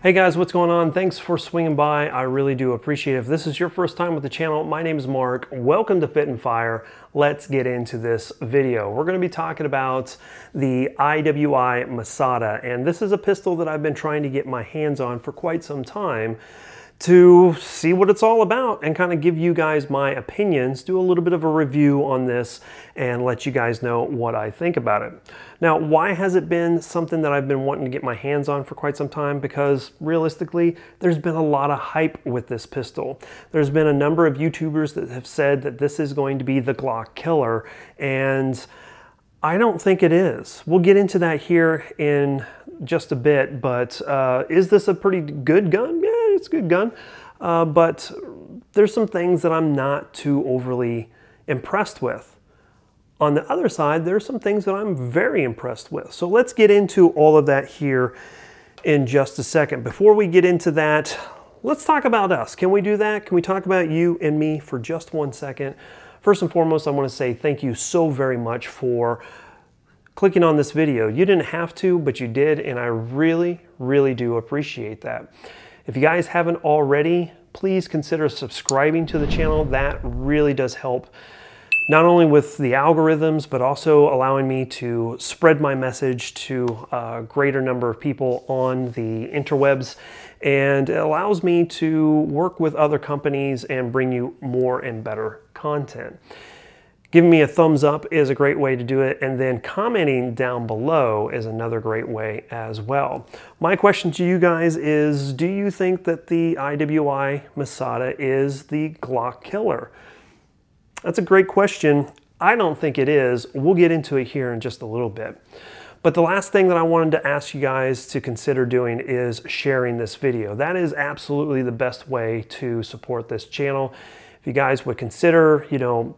Hey guys, what's going on? Thanks for swinging by. I really do appreciate it. If this is your first time with the channel, my name is Mark. Welcome to Fit and Fire. Let's get into this video. We're going to be talking about the IWI Masada, and this is a pistol that I've been trying to get my hands on for quite some time to see what it's all about and kind of give you guys my opinions, do a little bit of a review on this and let you guys know what I think about it. Now, why has it been something that I've been wanting to get my hands on for quite some time? Because realistically, there's been a lot of hype with this pistol. There's been a number of YouTubers that have said that this is going to be the Glock killer, and I don't think it is. We'll get into that here in just a bit, but is this a pretty good gun? Yeah, it's a good gun, but there's some things that I'm not too overly impressed with. On the other side, there's some things that I'm very impressed with. So let's get into all of that here in just a second. Before we get into that, let's talk about us. Can we do that? Can we talk about you and me for just 1 second? First and foremost, I want to say thank you so very much for clicking on this video. You didn't have to, but you did, and I really, really do appreciate that. If you guys haven't already, please consider subscribing to the channel. That really does help, not only with the algorithms, but also allowing me to spread my message to a greater number of people on the interwebs. And it allows me to work with other companies and bring you more and better content. Giving me a thumbs up is a great way to do it, and then commenting down below is another great way as well. My question to you guys is, do you think that the IWI Masada is the Glock killer? That's a great question. I don't think it is. We'll get into it here in just a little bit. But the last thing that I wanted to ask you guys to consider doing is sharing this video. That is absolutely the best way to support this channel. If you guys would consider,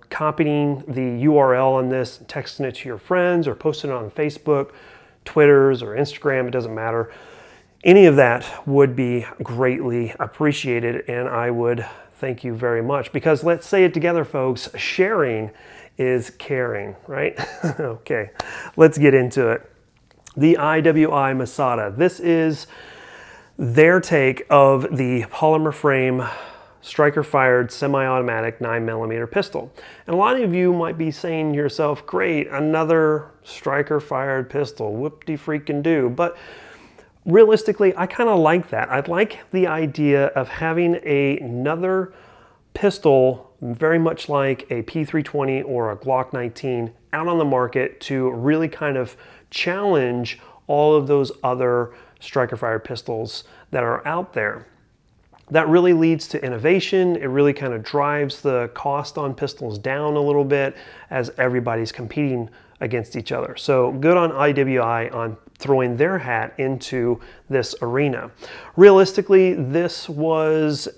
copying the URL on this, texting it to your friends, or posting it on Facebook, Twitters, or Instagram, it doesn't matter. Any of that would be greatly appreciated, and I would thank you very much, because let's say it together, folks, sharing is caring, right? Okay, let's get into it. The IWI Masada. This is their take of the polymer frame striker-fired semi-automatic 9mm pistol. And a lot of you might be saying to yourself, great, another striker-fired pistol, whoop-de-freaking-do. But realistically, I kind of like that. I'd like the idea of having another pistol, very much like a P320 or a Glock 19, out on the market to really kind of challenge all of those other striker-fired pistols that are out there. That really leads to innovation. It really kind of drives the cost on pistols down a little bit as everybody's competing against each other. So good on IWI on throwing their hat into this arena. Realistically, this was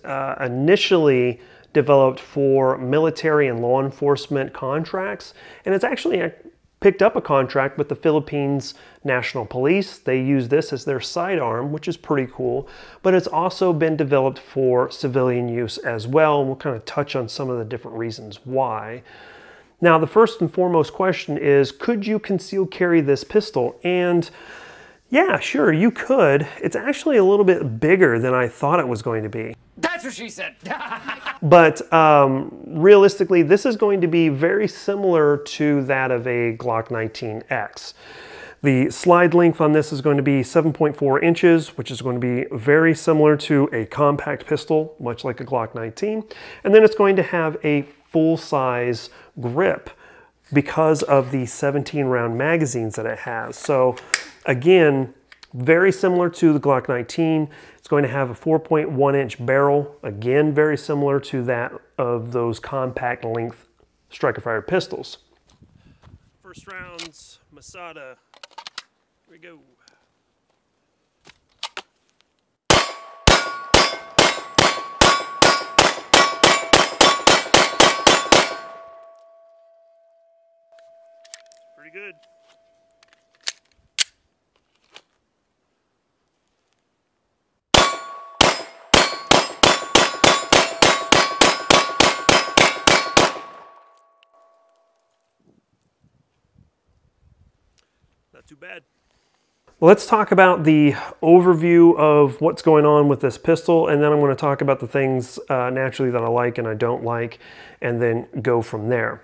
initially developed for military and law enforcement contracts, and it's actually picked up a contract with the Philippines National Police. They use this as their sidearm, which is pretty cool, but it's also been developed for civilian use as well, and we'll kind of touch on some of the different reasons why. Now, the first and foremost question is, could you conceal carry this pistol? And yeah, sure, you could. It's actually a little bit bigger than I thought it was going to be. That's what she said. But realistically, this is going to be very similar to that of a Glock 19X. The slide length on this is going to be 7.4 inches, which is going to be very similar to a compact pistol, much like a Glock 19. And then it's going to have a full-size grip because of the 17-round magazines that it has. So again, very similar to the Glock 19. It's going to have a 4.1-inch barrel, again, very similar to that of those compact length striker-fired pistols. First rounds, Masada. Here we go. Pretty good. Not too bad. Let's talk about the overview of what's going on with this pistol, and then I'm going to talk about the things naturally that I like and I don't like, and then go from there.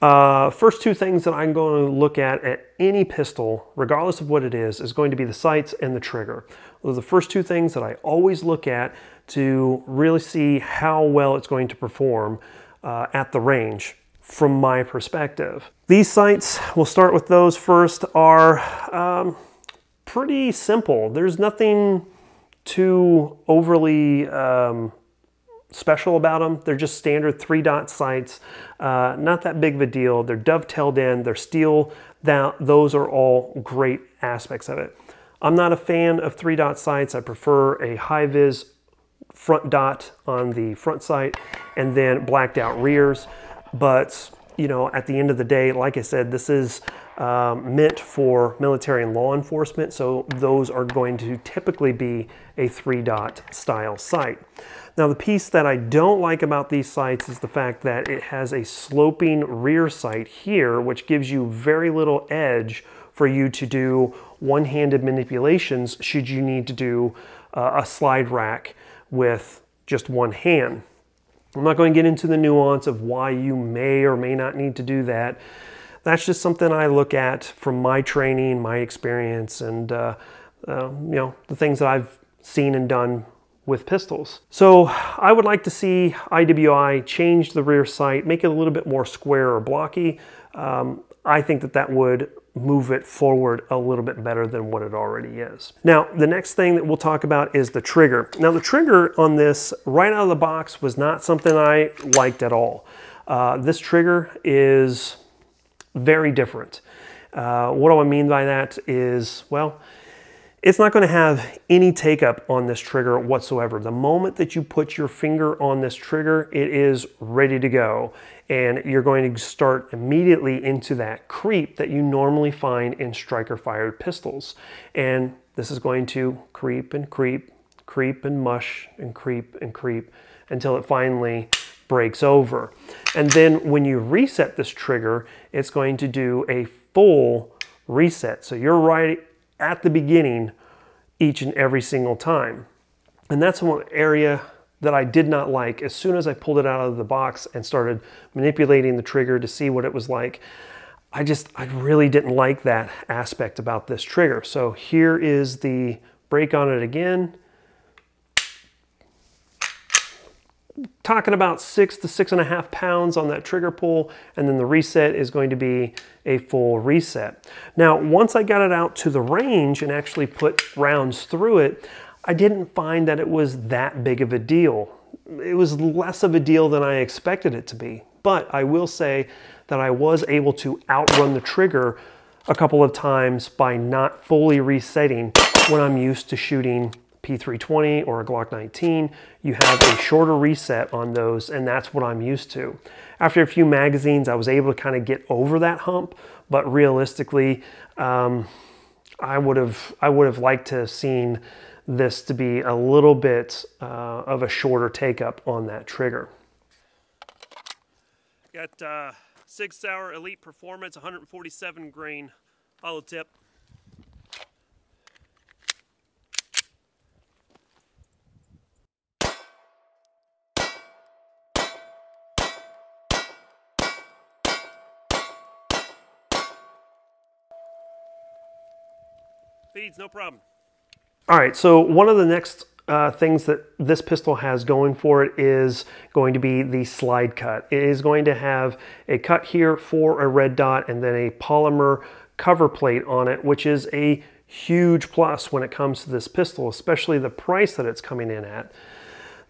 First two things that I'm going to look at any pistol, regardless of what it is going to be the sights and the trigger. Those are the first two things that I always look at to really see how well it's going to perform at the range from my perspective. These sights, we'll start with those first, are pretty simple. There's nothing too overly special about them. They're just standard 3-dot sights, not that big of a deal. They're dovetailed in, they're steel. Those are all great aspects of it. I'm not a fan of 3-dot sights. I prefer a high-vis front dot on the front sight and then blacked out rears. But you know, at the end of the day, like I said, this is meant for military and law enforcement, so those are going to typically be a 3-dot style sight. Now, the piece that I don't like about these sights is the fact that it has a sloping rear sight here, which gives you very little edge for you to do one-handed manipulations should you need to do a slide rack with just one hand. I'm not going to get into the nuance of why you may or may not need to do that. That's just something I look at from my training, my experience, and you know, the things that I've seen and done with pistols. So I would like to see IWI change the rear sight, make it a little bit more square or blocky. I think that that would move it forward a little bit better than what it already is. Now, the next thing that we'll talk about is the trigger. Now, the trigger on this right out of the box was not something I liked at all. This trigger is very different. What do I mean by that is, well, it's not going to have any take up on this trigger whatsoever. The moment that you put your finger on this trigger, it is ready to go. And you're going to start immediately into that creep that you normally find in striker fired pistols. And this is going to creep and creep, creep and mush and creep until it finally breaks over. And then when you reset this trigger, it's going to do a full reset. So you're right at the beginning each and every single time. And that's one area that I did not like. As soon as I pulled it out of the box and started manipulating the trigger to see what it was like, I really didn't like that aspect about this trigger. So here is the break on it again. Talking about 6 to 6.5 pounds on that trigger pull, and then the reset is going to be a full reset. Now, once I got it out to the range and actually put rounds through it, I didn't find that it was that big of a deal. It was less of a deal than I expected it to be. But I will say that I was able to outrun the trigger a couple of times by not fully resetting when I'm used to shooting P320 or a Glock 19. You have a shorter reset on those, and that's what I'm used to. After a few magazines, I was able to kind of get over that hump, but realistically, I would have liked to have seen this to be a little bit of a shorter take up on that trigger. Got Sig Sauer Elite Performance 147 grain hollow tip. Feeds, no problem. All right, so one of the next things that this pistol has going for it is going to be the slide cut. It is going to have a cut here for a red dot and then a polymer cover plate on it, which is a huge plus when it comes to this pistol, especially the price that it's coming in at.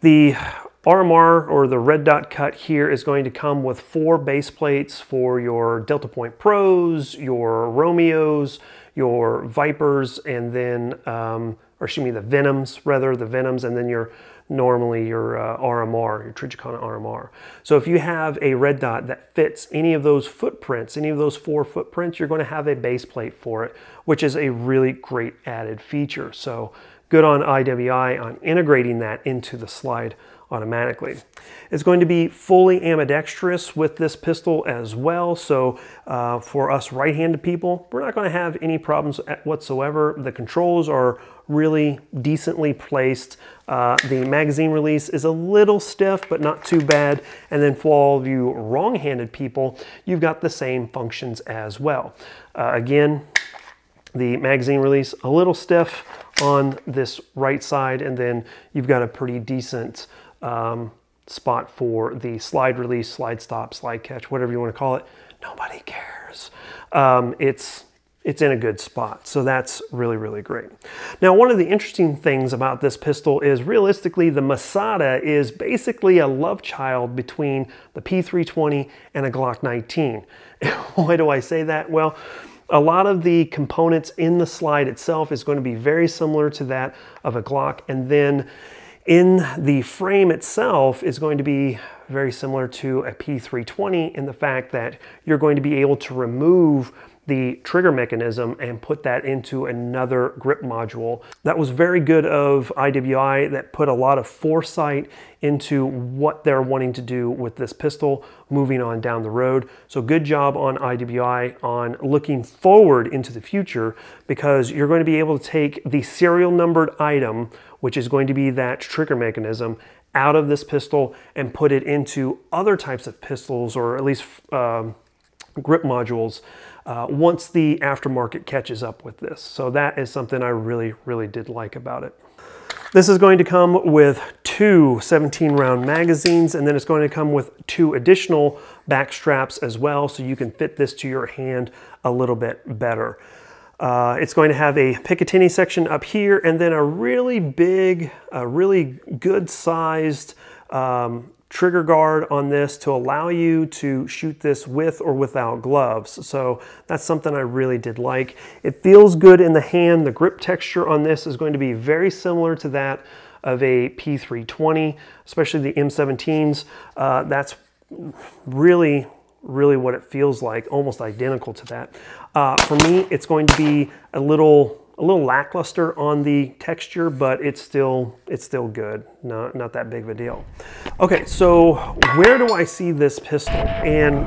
The RMR, or the red dot cut here, is going to come with 4 base plates for your Delta Point Pros, your Romeos, your Vipers, and then, or excuse me, the Venoms, and then your RMR, your Trijicana RMR. So if you have a red dot that fits any of those footprints, any of those 4 footprints, you're going to have a base plate for it, which is a really great added feature. So good on IWI on integrating that into the slide automatically. It's going to be fully ambidextrous with this pistol as well. So for us right-handed people, we're not going to have any problems whatsoever. The controls are really decently placed. The magazine release is a little stiff, but not too bad. And then for all of you wrong-handed people, you've got the same functions as well. Again, the magazine release a little stiff on this right side, and then you've got a pretty decent spot for the slide release, slide stop, slide catch, whatever you want to call it. Nobody cares. It's in a good spot. So that's really, really great. Now, one of the interesting things about this pistol is realistically, the Masada is basically a love child between the P320 and a Glock 19. Why do I say that? Well, a lot of the components in the slide itself is going to be very similar to that of a Glock. And then in the frame itself is going to be very similar to a P320 in the fact that you're going to be able to remove the trigger mechanism and put that into another grip module. That was very good of IWI. That put a lot of foresight into what they're wanting to do with this pistol moving on down the road. So good job on IWI on looking forward into the future, because you're going to be able to take the serial numbered item, which is going to be that trigger mechanism, out of this pistol and put it into other types of pistols, or at least grip modules, once the aftermarket catches up with this. So that is something I really, really did like about it. This is going to come with two 17-round magazines, and then it's going to come with two additional back straps as well, so you can fit this to your hand a little bit better. It's going to have a Picatinny section up here, and then a really big, really good sized trigger guard on this to allow you to shoot this with or without gloves. So that's something I really did like. It feels good in the hand. The grip texture on this is going to be very similar to that of a P320, especially the M17s. That's really what it feels like, almost identical to that. For me, it's going to be a little lackluster on the texture, but it's still good. Not that big of a deal. Okay, so where do I see this pistol? And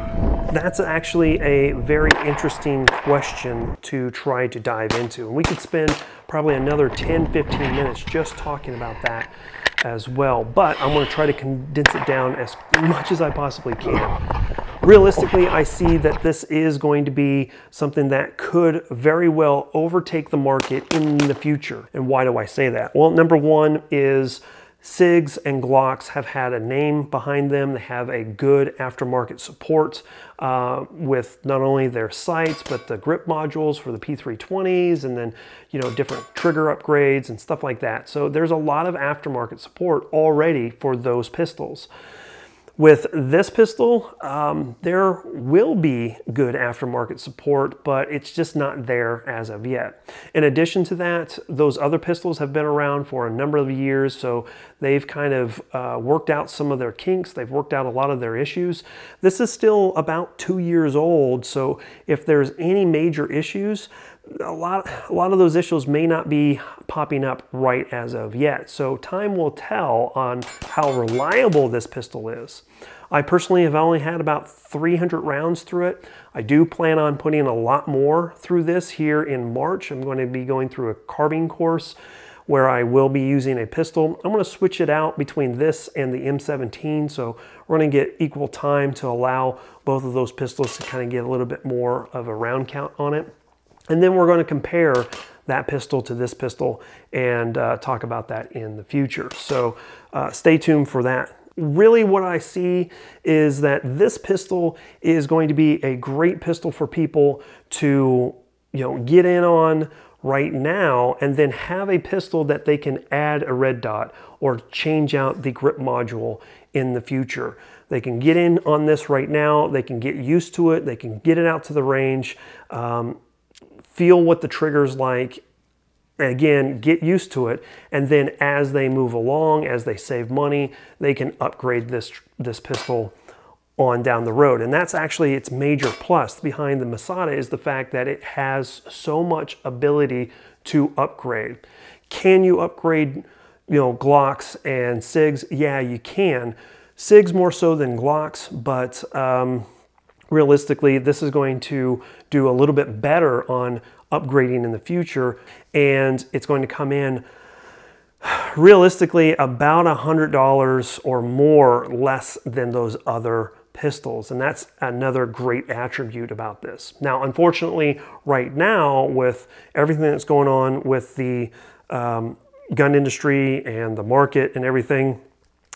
that's actually a very interesting question to try to dive into. And we could spend probably another 10-15 minutes just talking about that as well. But I'm going to try to condense it down as much as I possibly can. Realistically, I see that this is going to be something that could very well overtake the market in the future. And why do I say that? Well, number one is SIGs and Glocks have had a name behind them. They have a good aftermarket support with not only their sights, but the grip modules for the P320s, and then, you know, different trigger upgrades and stuff like that. So there's a lot of aftermarket support already for those pistols. With this pistol, there will be good aftermarket support, but it's just not there as of yet. In addition to that, those other pistols have been around for a number of years, so they've kind of worked out some of their kinks. They've worked out a lot of their issues. This is still about 2 years old, so if there's any major issues, a lot of those issues may not be popping up right as of yet. So time will tell on how reliable this pistol is. I personally have only had about 300 rounds through it. I do plan on putting a lot more through this here in March. I'm going to be going through a carbine course where I will be using a pistol. I'm going to switch it out between this and the M17, so we're going to get equal time to allow both of those pistols to kind of get a little bit more of a round count on it. And then we're going to compare that pistol to this pistol and talk about that in the future. So stay tuned for that. Really what I see is that this pistol is going to be a great pistol for people to, you know, get in on right now, and then have a pistol that they can add a red dot or change out the grip module in the future. They can get in on this right now. They can get used to it. They can get it out to the range. Feel what the trigger's like, again, get used to it, and then as they move along, as they save money, they can upgrade this pistol on down the road. And that's actually its major plus behind the Masada, is the fact that it has so much ability to upgrade. Can you upgrade Glocks and Sigs, yeah, you can. Sigs more so than Glocks, but realistically, this is going to do a little bit better on upgrading in the future, and it's going to come in realistically about $100 or more less than those other pistols, and that's another great attribute about this. Now, unfortunately, right now, with everything that's going on with the gun industry and the market and everything,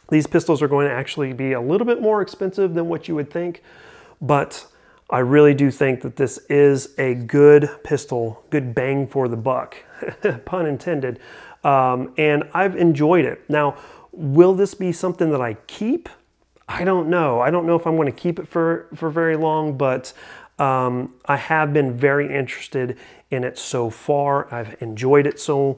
these pistols are going to actually be a little bit more expensive than what you would think, but I really do think that this is a good pistol, good bang for the buck, pun intended, and I've enjoyed it. Now, will this be something that I keep? I don't know. I don't know if I'm going to keep it for very long, but I have been very interested in it so far. I've enjoyed it so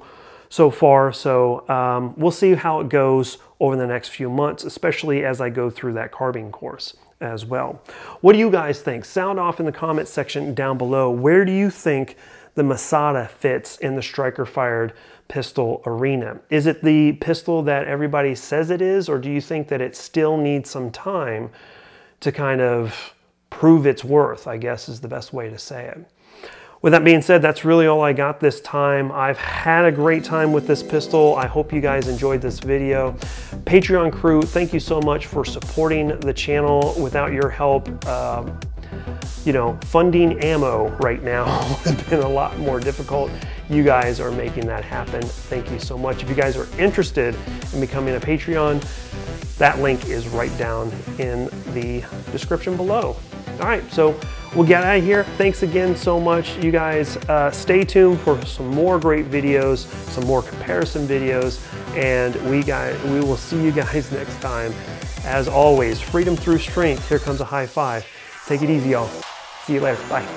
far, so we'll see how it goes over the next few months, especially as I go through that carbine course as well. What do you guys think? Sound off in the comment section down below. Where do you think the Masada fits in the striker-fired pistol arena? Is it the pistol that everybody says it is, or do you think that it still needs some time to kind of prove its worth, I guess is the best way to say it. With that being said, that's really all I got this time. I've had a great time with this pistol. I hope you guys enjoyed this video. Patreon crew, thank you so much for supporting the channel. Without your help, funding ammo right now has been a lot more difficult. You guys are making that happen. Thank you so much. If you guys are interested in becoming a Patreon, that link is right down in the description below. All right, so we'll get out of here. Thanks again so much, you guys. Stay tuned for some more great videos, some more comparison videos, and we will see you guys next time. As always, freedom through strength. Here comes a high five. Take it easy, y'all. See you later. Bye.